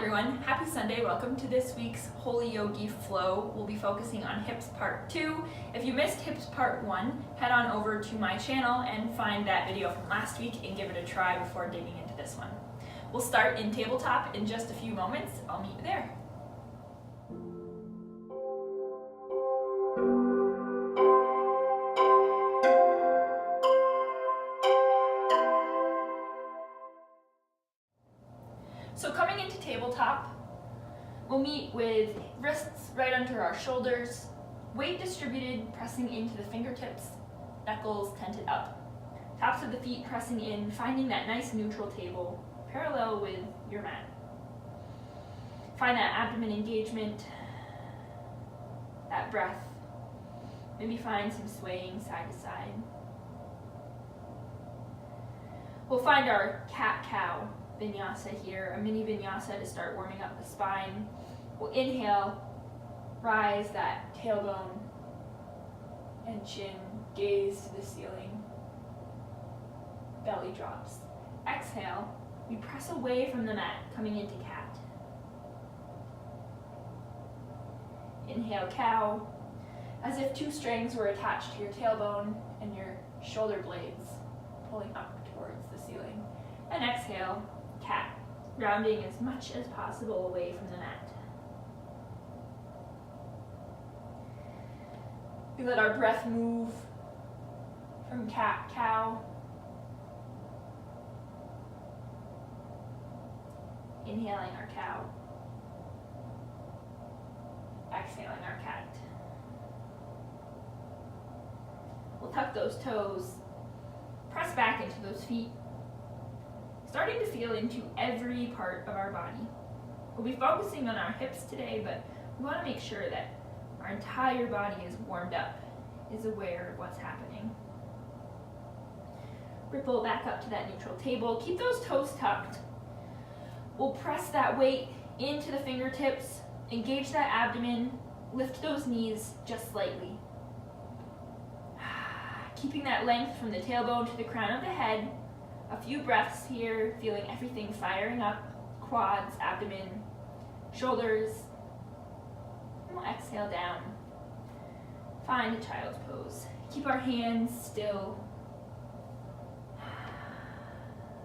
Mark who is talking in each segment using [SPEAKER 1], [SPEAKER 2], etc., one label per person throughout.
[SPEAKER 1] everyone, happy Sunday. Welcome to this week's whollyOgi flow. We'll be focusing on hips part 2. If you missed hips part 1, head on over to my channel and find that video from last week and give it a try before digging into this one. We'll start in tabletop in just a few moments. I'll meet you there. So coming into tabletop, we'll meet with wrists right under our shoulders, weight distributed, pressing into the fingertips, knuckles tented up. Tops of the feet pressing in, finding that nice neutral table, parallel with your mat. Find that abdomen engagement, that breath. Maybe find some swaying side to side. We'll find our cat-cow vinyasa here, a mini vinyasa to start warming up the spine. We'll inhale, rise that tailbone and chin, gaze to the ceiling, belly drops. Exhale, we press away from the mat, coming into cat. Inhale, cow, as if two strings were attached to your tailbone and your shoulder blades pulling up towards the ceiling. And exhale, cat, rounding as much as possible away from the mat. We let our breath move from cat, cow. Inhaling our cow. Exhaling our cat. We'll tuck those toes, press back into those feet, starting to feel into every part of our body. We'll be focusing on our hips today, but we want to make sure that our entire body is warmed up, is aware of what's happening. Ripple back up to that neutral table. Keep those toes tucked. We'll press that weight into the fingertips, engage that abdomen, lift those knees just slightly. Keeping that length from the tailbone to the crown of the head. A few breaths here, feeling everything firing up, quads, abdomen, shoulders. And we'll exhale down. Find a child's pose. Keep our hands still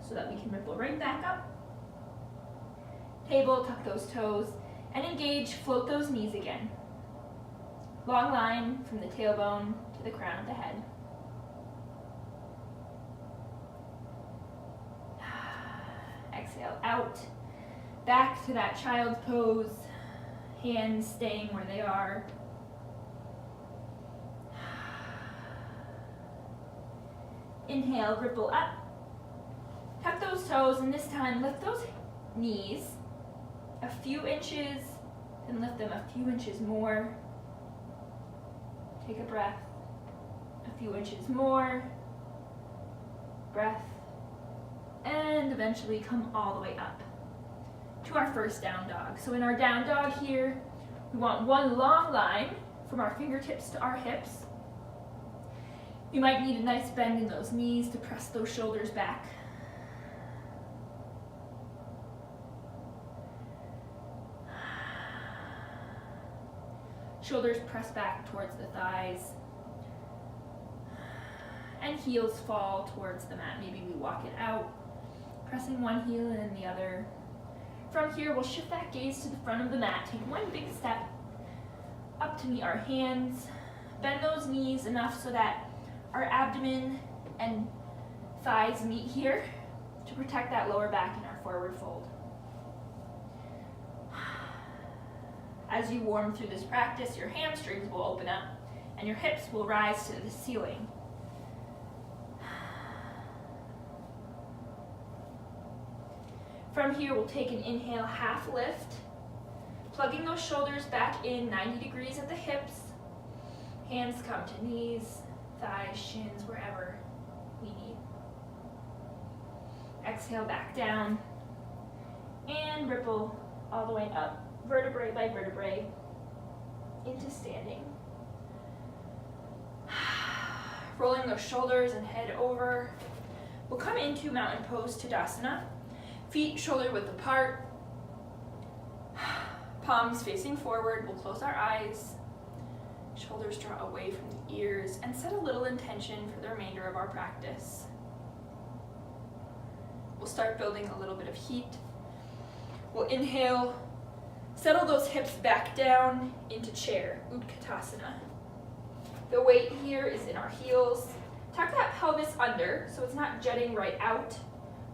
[SPEAKER 1] so that we can ripple right back up. Table, tuck those toes, and engage, float those knees again. Long line from the tailbone to the crown of the head. Exhale out, back to that child's pose, hands staying where they are. Inhale, ripple up, tuck those toes, and this time lift those knees a few inches, and lift them a few inches more. Take a breath, a few inches more, breath, and eventually come all the way up to our first down dog. So in our down dog here, we want one long line from our fingertips to our hips. You might need a nice bend in those knees to press those shoulders back. Shoulders press back towards the thighs. And heels fall towards the mat. Maybe we walk it out, pressing one heel and then the other. From here, we'll shift that gaze to the front of the mat. Take one big step up to meet our hands. Bend those knees enough so that our abdomen and thighs meet here to protect that lower back in our forward fold. As you warm through this practice, your hamstrings will open up and your hips will rise to the ceiling. From here, we'll take an inhale, half lift, plugging those shoulders back in 90 degrees at the hips. Hands come to knees, thighs, shins, wherever we need. Exhale back down and ripple all the way up, vertebrae by vertebrae, into standing. Rolling those shoulders and head over. We'll come into mountain pose Tadasana. Feet shoulder width apart, Palms facing forward, we'll close our eyes. Shoulders draw away from the ears and set a little intention for the remainder of our practice. We'll start building a little bit of heat. We'll inhale, settle those hips back down into chair, Utkatasana. The weight here is in our heels. Tuck that pelvis under so it's not jutting right out.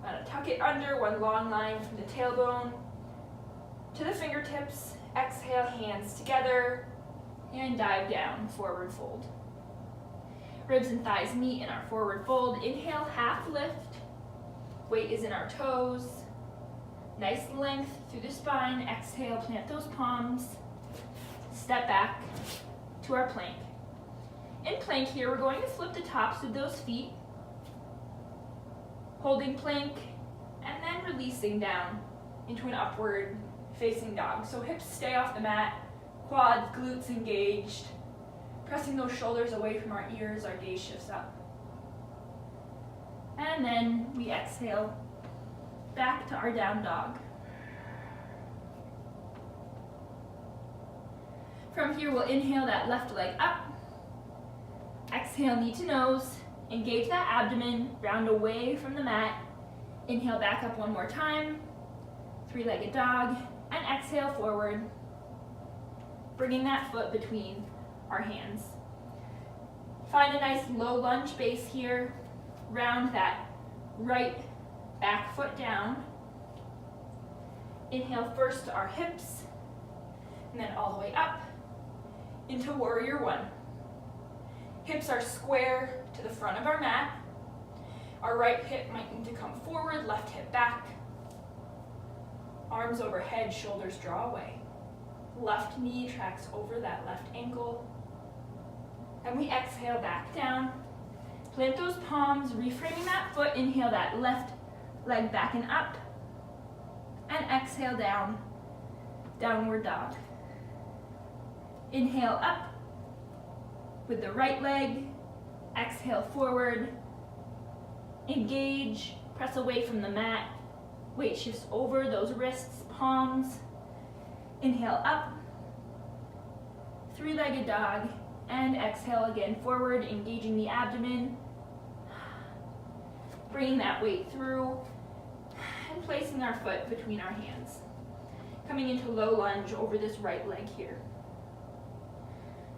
[SPEAKER 1] I'm gonna tuck it under, one long line from the tailbone to the fingertips. Exhale, hands together, and dive down, forward fold. Ribs and thighs meet in our forward fold. Inhale, half lift. Weight is in our toes. Nice length through the spine. Exhale, plant those palms. Step back to our plank. In plank here, we're going to flip the tops of those feet. Holding plank, and then releasing down into an upward facing dog. So hips stay off the mat, quads, glutes engaged. Pressing those shoulders away from our ears, our gaze shifts up. And then we exhale back to our down dog. From here, we'll inhale that left leg up. Exhale, knee to nose. Engage that abdomen, round away from the mat. Inhale back up one more time. Three-legged dog. And exhale forward. Bringing that foot between our hands. Find a nice low lunge base here. Round that right back foot down. Inhale first to our hips, and then all the way up into warrior one. Hips are square to the front of our mat. Our right hip might need to come forward, left hip back. Arms overhead, shoulders draw away. Left knee tracks over that left ankle. And we exhale back down. Plant those palms, reframing that foot. Inhale that left leg back and up. And exhale down, downward dog. Inhale up with the right leg. Exhale forward. Engage, press away from the mat. Weight shifts over those wrists, palms. Inhale up. Three-legged dog. And exhale again forward, engaging the abdomen. Bringing that weight through and placing our foot between our hands. Coming into low lunge over this right leg here.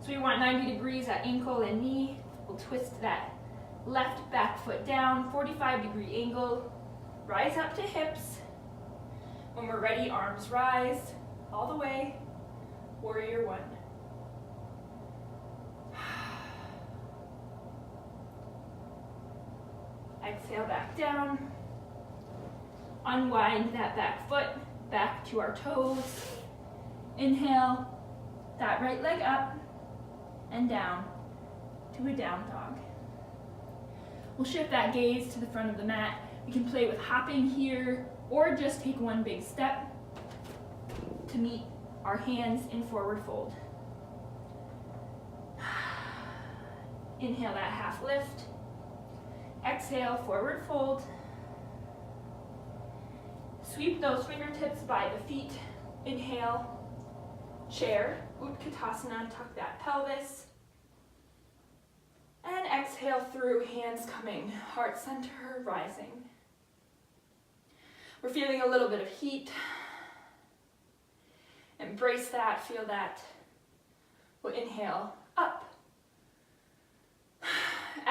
[SPEAKER 1] So we want 90 degrees at ankle and knee. We'll twist that left back foot down, 45-degree angle. Rise up to hips. When we're ready, arms rise all the way. Warrior one. Exhale back down. Unwind that back foot back to our toes. Inhale that right leg up and down to a down dog. We'll shift that gaze to the front of the mat. We can play with hopping here or just take one big step to meet our hands in forward fold. Inhale that half lift. Exhale, forward fold. Sweep those fingertips by the feet. Inhale, chair, Utkatasana, tuck that pelvis. And exhale through, hands coming, heart center, rising. We're feeling a little bit of heat. Embrace that, feel that. We'll inhale, up.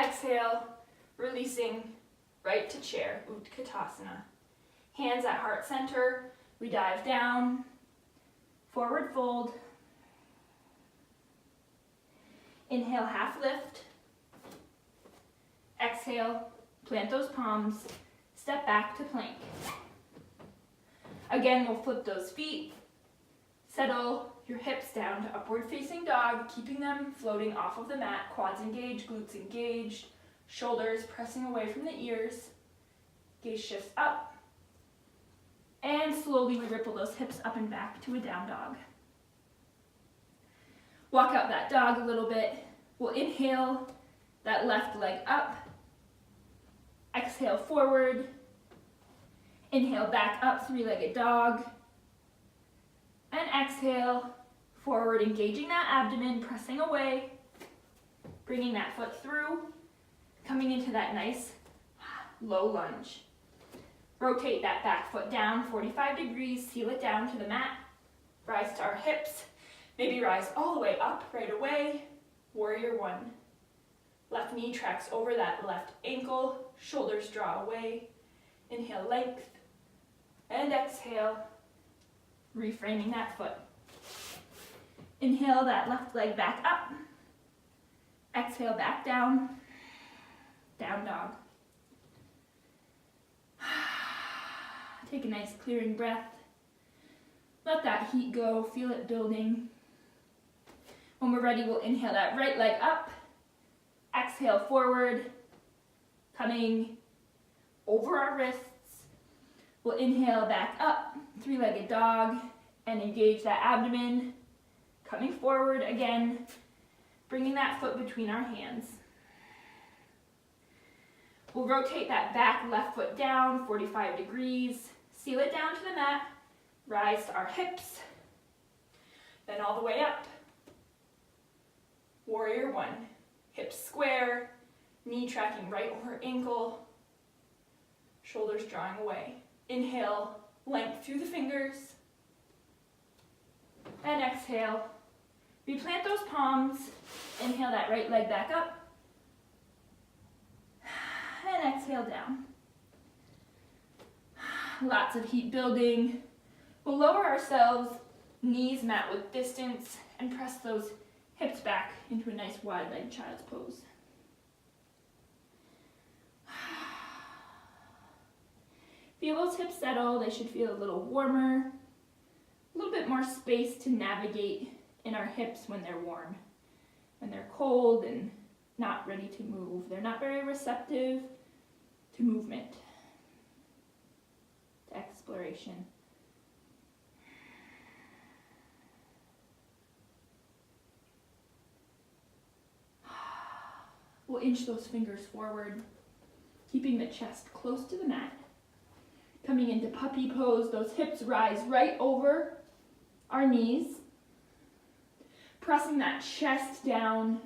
[SPEAKER 1] Exhale, releasing right to chair, Utkatasana. Hands at heart center, we dive down, forward fold. Inhale, half lift. Exhale, plant those palms, step back to plank. Again, we'll flip those feet, settle your hips down to upward facing dog, keeping them floating off of the mat, quads engaged, glutes engaged, shoulders pressing away from the ears. Gaze shifts up. And slowly we ripple those hips up and back to a down dog. Walk out that dog a little bit. We'll inhale that left leg up. Exhale forward. Inhale back up, three-legged dog. And exhale. exhale, forward, engaging that abdomen, pressing away, bringing that foot through, coming into that nice low lunge. Rotate that back foot down 45 degrees, seal it down to the mat, rise to our hips, maybe rise all the way up right away, warrior one. Left knee tracks over that left ankle, shoulders draw away, inhale length, and exhale, reframing that foot. Inhale that left leg back up, exhale back down, down dog. Take a nice clearing breath. Let that heat go, feel it building. When we're ready, we'll inhale that right leg up, exhale forward, coming over our wrists. We'll inhale back up, three-legged dog, and engage that abdomen, coming forward again, bringing that foot between our hands. We'll rotate that back left foot down 45 degrees, seal it down to the mat, rise to our hips, then all the way up. Warrior one, hips square, knee tracking right over ankle, shoulders drawing away. Inhale, length through the fingers, and exhale. Replant those palms, inhale that right leg back up, and exhale down. Lots of heat building. We'll lower ourselves, knees mat width distance, and press those hips back into a nice wide leg child's pose. Feel those hips settle. They should feel a little warmer, a little bit more space to navigate in our hips when they're warm. When they're cold and not ready to move, they're not very receptive to movement, to exploration. We'll inch those fingers forward, keeping the chest close to the mat. Coming into puppy pose, those hips rise right over our knees. Pressing that chest down,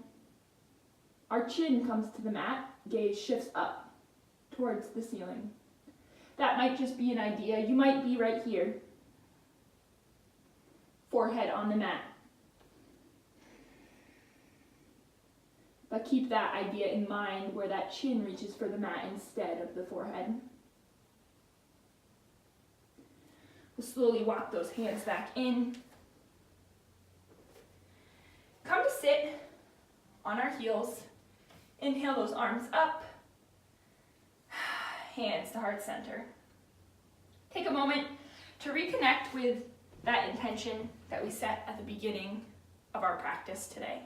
[SPEAKER 1] our chin comes to the mat, gaze shifts up towards the ceiling. That might just be an idea. You might be right here. Forehead on the mat. But keep that idea in mind where that chin reaches for the mat instead of the forehead. We'll slowly walk those hands back in. Come to sit on our heels. Inhale those arms up. Hands to heart center. Take a moment to reconnect with that intention that we set at the beginning of our practice today.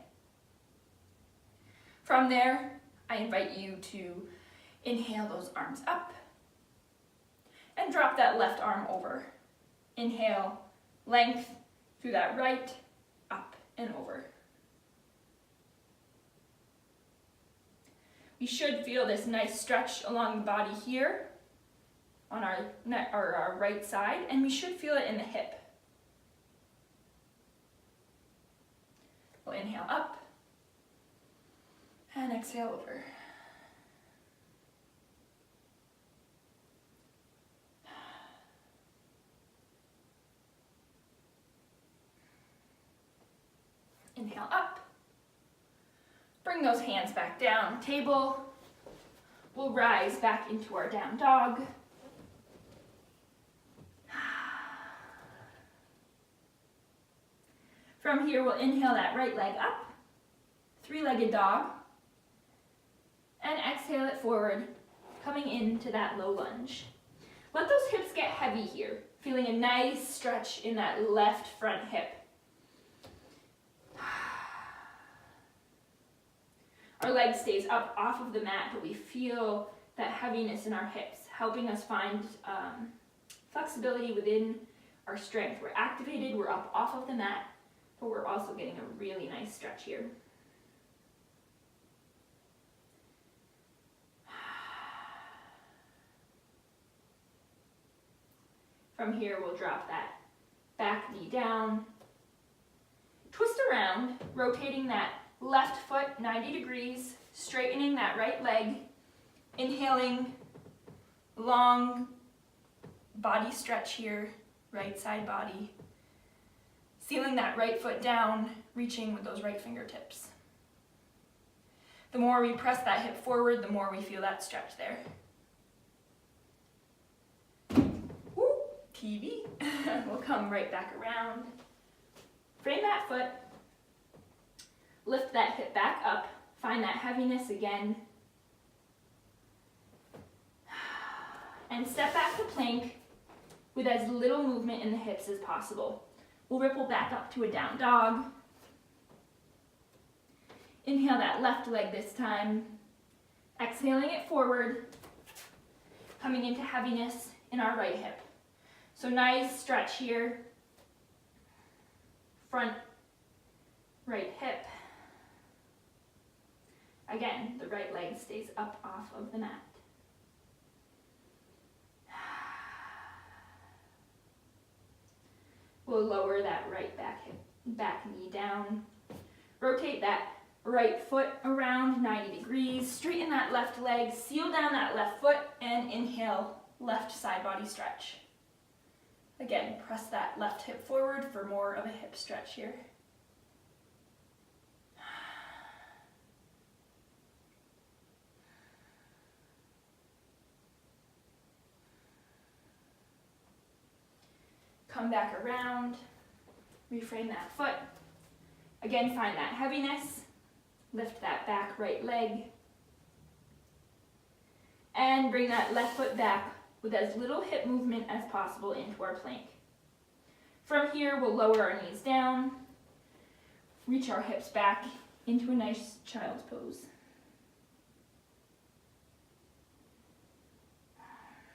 [SPEAKER 1] From there, I invite you to inhale those arms up and drop that left arm over. Inhale, length through that right, up and over. We should feel this nice stretch along the body here on our right side, and we should feel it in the hip. We'll inhale up and exhale over. Inhale up. Bring those hands back down, table. We'll rise back into our down dog. From here, we'll inhale that right leg up, three-legged dog, and exhale it forward, coming into that low lunge. Let those hips get heavy here, feeling a nice stretch in that left front hip. Our leg stays up off of the mat, but we feel that heaviness in our hips, helping us find flexibility within our strength. We're activated, we're up off of the mat, but we're also getting a really nice stretch here. From here, we'll drop that back knee down, around, rotating that left foot 90 degrees, straightening that right leg, inhaling, long body stretch here, right side body. Sealing that right foot down, reaching with those right fingertips. The more we press that hip forward, the more we feel that stretch there. Woo, TV. We'll come right back around. Frame that foot. Lift that hip back up. Find that heaviness again. And step back to plank with as little movement in the hips as possible. We'll ripple back up to a down dog. Inhale that left leg this time. Exhaling it forward. Coming into heaviness in our right hip. So nice stretch here. Front right hip. Again, the right leg stays up off of the mat. We'll lower that right back knee down. Rotate that right foot around 90 degrees. Straighten that left leg, seal down that left foot, and inhale, left side body stretch. Again, press that left hip forward for more of a hip stretch here. Come back around, reframe that foot. Again, find that heaviness. Lift that back right leg. And bring that left foot back with as little hip movement as possible into our plank. From here, we'll lower our knees down, reach our hips back into a nice child's pose.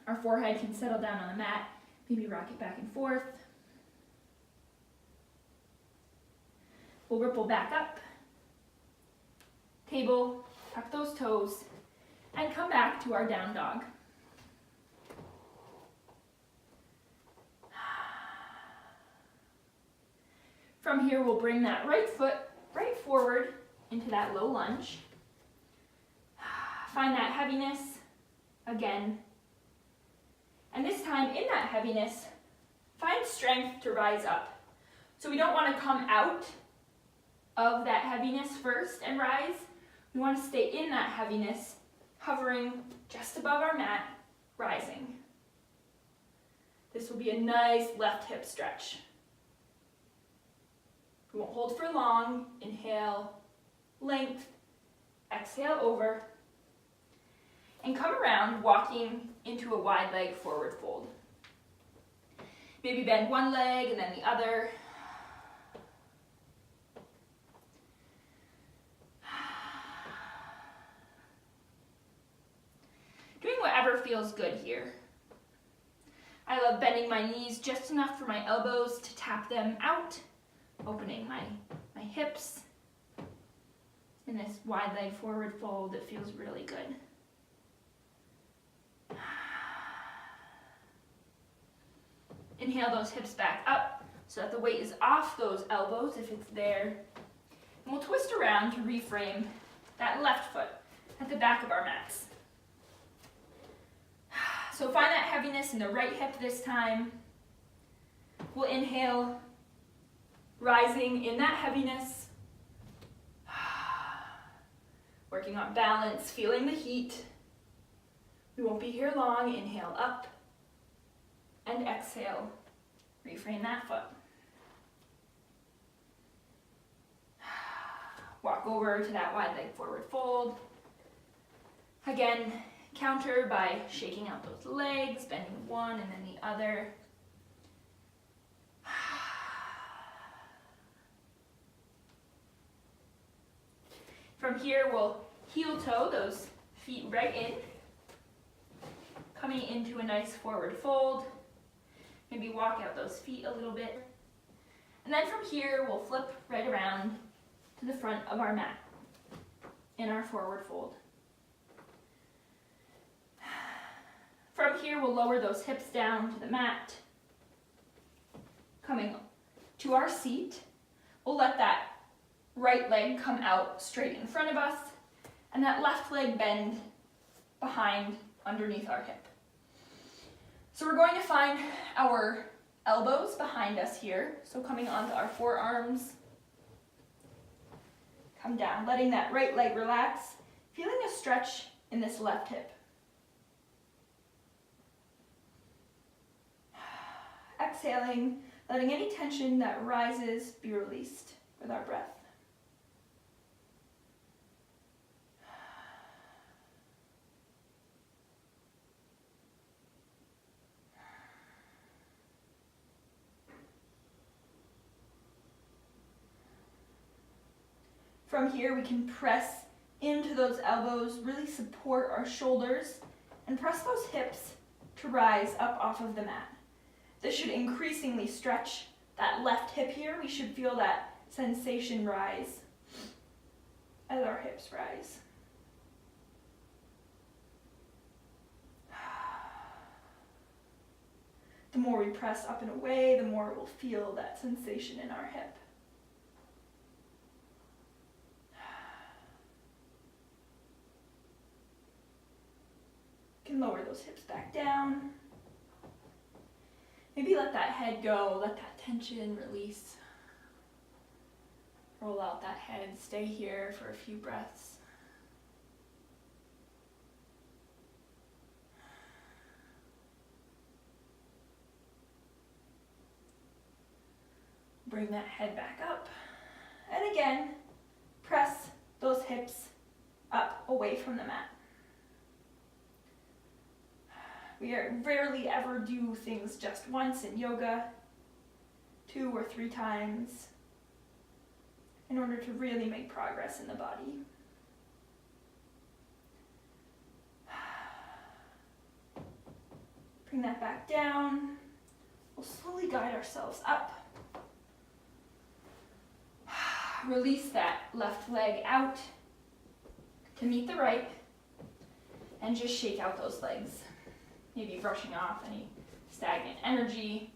[SPEAKER 1] Our forehead can settle down on the mat. Maybe rock it back and forth. We'll ripple back up. Table, tuck those toes, and come back to our down dog. From here, we'll bring that right foot right forward into that low lunge. Find that heaviness again. And this time, in that heaviness, find strength to rise up. So we don't want to come out of that heaviness first and rise. We want to stay in that heaviness, hovering just above our mat, rising. This will be a nice left hip stretch. We won't hold for long. Inhale, length, exhale over. And come around, walking into a wide leg forward fold. Maybe bend one leg and then the other. Doing whatever feels good here. I love bending my knees just enough for my elbows to tap them out, opening my hips. In this wide leg forward fold, it feels really good. Inhale those hips back up so that the weight is off those elbows if it's there. And we'll twist around to reframe that left foot at the back of our mats. So find that heaviness in the right hip this time. We'll inhale, rising in that heaviness. Working on balance, feeling the heat. We won't be here long. Inhale up. And exhale, reframe that foot. Walk over to that wide leg forward fold. Again, counter by shaking out those legs, bending one and then the other. From here, we'll heel toe those feet right in, coming into a nice forward fold. Maybe walk out those feet a little bit. And then from here, we'll flip right around to the front of our mat in our forward fold. From here, we'll lower those hips down to the mat. Coming to our seat, we'll let that right leg come out straight in front of us, and that left leg bend behind underneath our hip. So we're going to find our elbows behind us here, so coming onto our forearms, come down, letting that right leg relax, feeling a stretch in this left hip. Exhaling, letting any tension that rises be released with our breath. From here, we can press into those elbows, really support our shoulders, and press those hips to rise up off of the mat. This should increasingly stretch that left hip here. We should feel that sensation rise as our hips rise. The more we press up and away, the more we'll feel that sensation in our hip. Can lower those hips back down. Maybe let that head go, let that tension release. Roll out that head, stay here for a few breaths. Bring that head back up. And again, press those hips up away from the mat. We rarely ever do things just once in yoga, 2 or 3 times, in order to really make progress in the body. Bring that back down. We'll slowly guide ourselves up. Release that left leg out to meet the right, and just shake out those legs. Maybe brushing off any stagnant energy,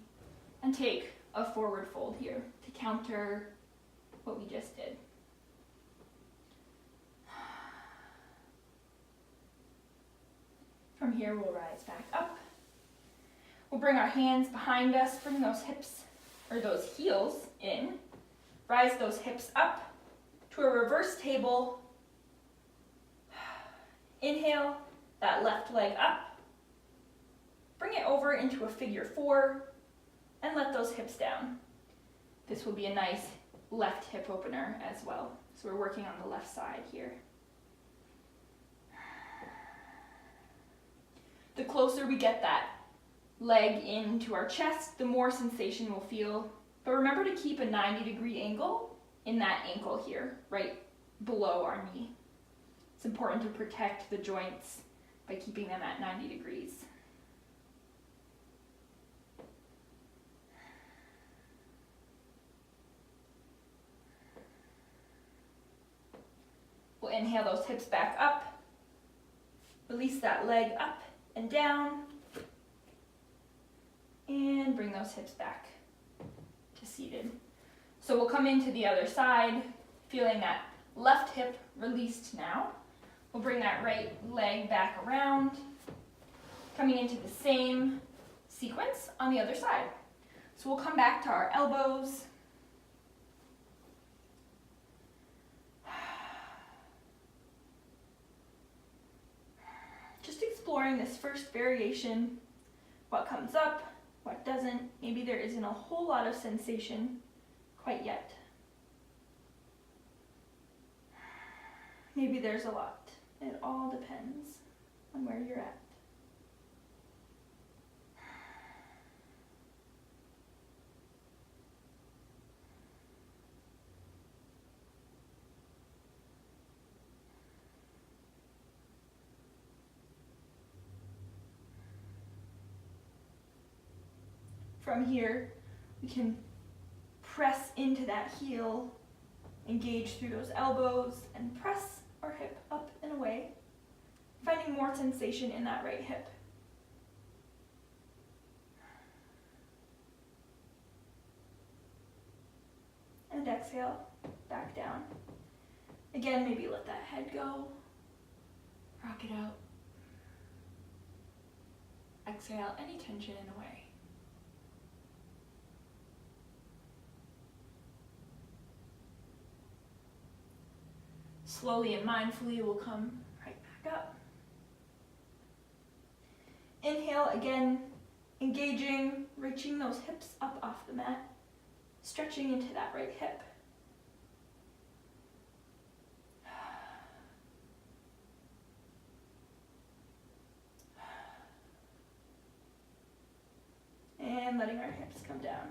[SPEAKER 1] and take a forward fold here to counter what we just did. From here, we'll rise back up. We'll bring our hands behind us, bring those hips, or those heels in. Rise those hips up to a reverse table. Inhale, that left leg up. Bring it over into a figure 4 and let those hips down. This will be a nice left hip opener as well. So we're working on the left side here. The closer we get that leg into our chest, the more sensation we'll feel. But remember to keep a 90-degree angle in that ankle here, right below our knee. It's important to protect the joints by keeping them at 90 degrees. We'll inhale those hips back up. Release that leg up and down. And bring those hips back to seated. So we'll come into the other side, feeling that left hip released now. We'll bring that right leg back around, coming into the same sequence on the other side. So we'll come back to our elbows. Just exploring this first variation, what comes up, what doesn't. Maybe there isn't a whole lot of sensation quite yet. Maybe there's a lot. It all depends on where you're at. From here, we can press into that heel, engage through those elbows, and press our hip up and away, finding more sensation in that right hip. And exhale. back down. Again, maybe let that head go. Rock it out. Exhale any tension away. Slowly and mindfully, we'll come right back up. Inhale again, engaging, reaching those hips up off the mat, stretching into that right hip. And letting our hips come down.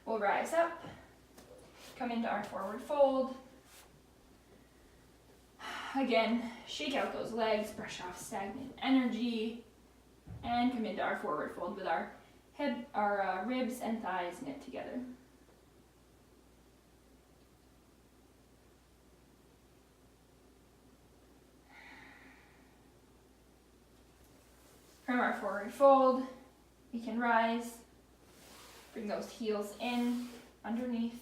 [SPEAKER 1] We'll rise up, come into our forward fold. Again, shake out those legs, brush off stagnant energy, and come into our forward fold with our ribs and thighs knit together. From our forward fold, we can rise. Bring those heels in, underneath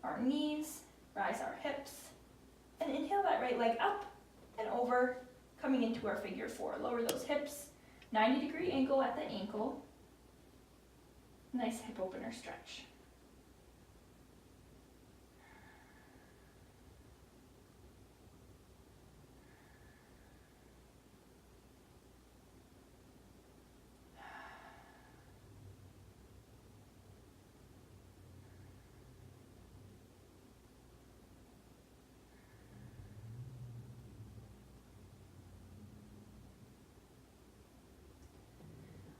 [SPEAKER 1] our knees, rise our hips, and inhale that right leg up and over, coming into our figure four. Lower those hips, 90-degree angle at the ankle. Nice hip opener stretch.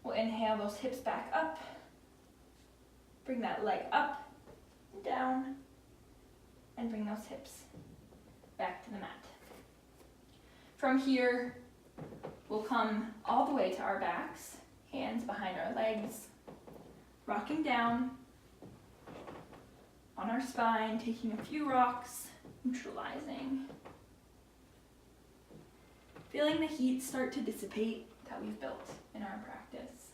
[SPEAKER 1] We'll inhale those hips back up. Bring that leg up and down. And bring those hips back to the mat. From here, we'll come all the way to our backs, hands behind our legs, rocking down on our spine, taking a few rocks, neutralizing. Feeling the heat start to dissipate that we've built in our practice.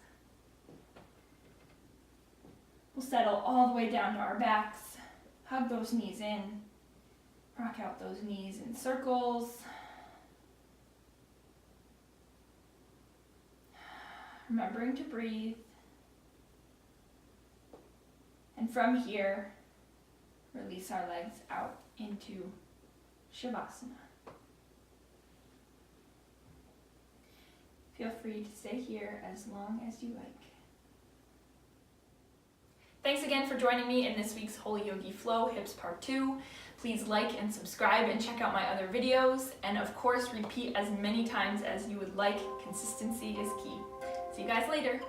[SPEAKER 1] We'll settle all the way down to our backs, hug those knees in, rock out those knees in circles. Remembering to breathe. And from here, release our legs out into Shavasana. Feel free to stay here as long as you like. Thanks again for joining me in this week's Holy Yogi Flow Hips Part 2. Please like and subscribe and check out my other videos. And of course, repeat as many times as you would like. Consistency is key. See you guys later.